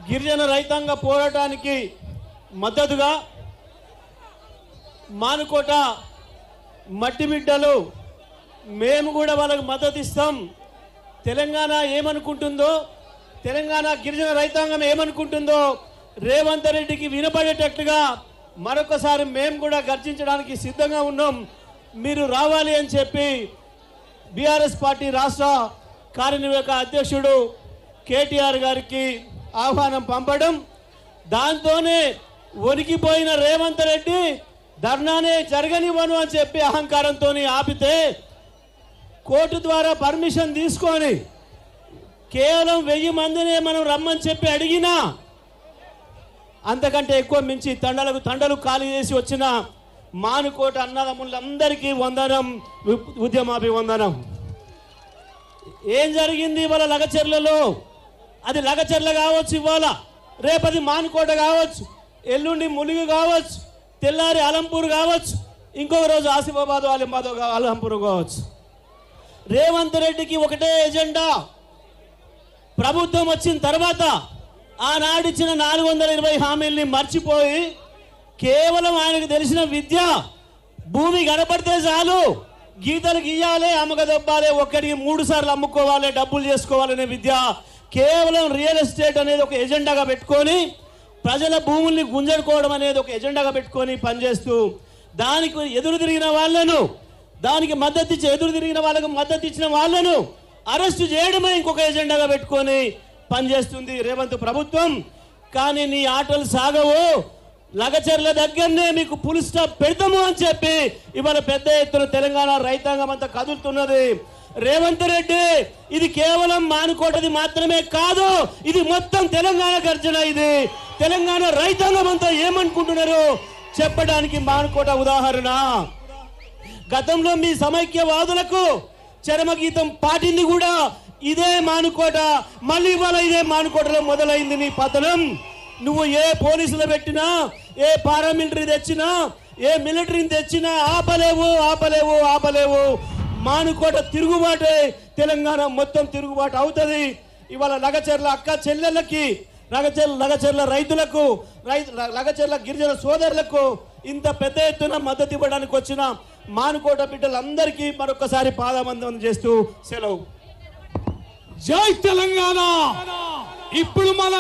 గిరిజన రైతాంగ పోరాటానికి మద్దతుగా మానుకోట మట్టి బిడ్డలు మేము కూడా వాళ్ళకి మద్దతు ఇస్తాం. తెలంగాణ ఏమనుకుంటుందో, తెలంగాణ గిరిజన రైతాంగం ఏమనుకుంటుందో రేవంత్ రెడ్డికి వినపడేటట్లుగా మరొకసారి మేము కూడా గర్జించడానికి సిద్ధంగా ఉన్నాం. మీరు రావాలి అని చెప్పి బీఆర్ఎస్ పార్టీ రాష్ట్ర కార్యనిర్వాహక అధ్యక్షుడు కేటీఆర్ గారికి ఆహ్వానం పంపడం, దాంతోనే వణికిపోయిన రేవంత్ రెడ్డి ధర్నానే జరగనివ్వను అని చెప్పి అహంకారంతో ఆపితే కోర్టు ద్వారా పర్మిషన్ తీసుకొని కేవలం 1000 మందినే మనం రమ్మని చెప్పి అడిగినా అంతకంటే ఎక్కువ మించి తండలు ఖాళీ చేసి వచ్చిన మానుకోట అన్నదమ్ములందరికీ వందనం, ఉద్యమాభివందనం. ఏం జరిగింది ఇవాళ లగచర్లలో? అది లగచర్ల కావచ్చు, ఇవాళ రేపది మానుకోట కావచ్చు, ఎల్లుండి ములుగు కావచ్చు, తెల్లారి అలంపూర్ కావచ్చు, ఇంకొక రోజు ఆసిఫాబాద్ అలంపూర్ కావచ్చు. రేవంత్ రెడ్డికి ఒకటే ఎజెండా. ప్రభుత్వం వచ్చిన తర్వాత ఆనాడిచ్చిన 420 హామీల్ని మర్చిపోయి కేవలం ఆయనకు తెలిసిన విద్య భూమి కనపడితే చాలు, గీతలు గీయాలి, అమ్మకదొబ్బాలి, ఒక్కడికి 3 సార్లు అమ్ముకోవాలి, డబ్బులు చేసుకోవాలనే విద్య, కేవలం రియల్ ఎస్టేట్ అనేది ఒక ఎజెండాగా పెట్టుకొని ప్రజల భూముల్ని గుంజడుకోవడం అనేది ఒక ఎజెండాగా పెట్టుకొని పనిచేస్తూ దానికి ఎదురు తిరిగిన వాళ్ళను, దానికి మద్దతు ఇచ్చి ఎదురు తిరిగిన వాళ్ళకు మద్దతు ఇచ్చిన వాళ్ళను అరెస్టు చేయడమే ఇంకొక ఎజెండాగా పెట్టుకొని పనిచేస్తుంది రేవంత్ ప్రభుత్వం. కానీ నీ ఆటలు సాగవు, లగచర్ల దగ్గరనే మీకు ఫుల్ స్టాప్ పెడతాము అని చెప్పి ఇవాళ పెద్ద ఎత్తున తెలంగాణ రైతాంగం అంతా కదులుతున్నది. రేవంత్ రెడ్డి, ఇది కేవలం మానుకోటది మాత్రమే కాదు, ఇది మొత్తం తెలంగాణ గర్జన. ఇది తెలంగాణ రైతాంగం అంతా ఏమనుకుంటున్నారు చెప్పడానికి మానుకోట ఉదాహరణ. గతంలో మీ సమైక్యవాదులకు చరమగీతం పాటింది కూడా ఇదే మానుకోట. మళ్ళీ ఇవాళ ఇదే మానుకోటలో మొదలైంది నీ పతనం. నువ్వు ఏ పోలీసులు పెట్టినా, ఏ పారామిలిటరీ తెచ్చినా, ఏ మిలిటరీని తెచ్చినా ఆపలేవు. మానుకోట తిరుగుబాటే తెలంగాణ మొత్తం తిరుగుబాటు అవుతుంది. ఇవాళ లగచర్ల అక్క చెల్లెళ్ళకి, లగచర్ల రైతులకు, లగచర్ల గిరిజన సోదరులకు ఇంత పెద్ద ఎత్తున మద్దతు ఇవ్వడానికి వచ్చిన మానుకోట బిడ్డలందరికీ మరొకసారి పాదవందనం చేస్తూ సెలవు. జై తెలంగాణ. ఇప్పుడు మన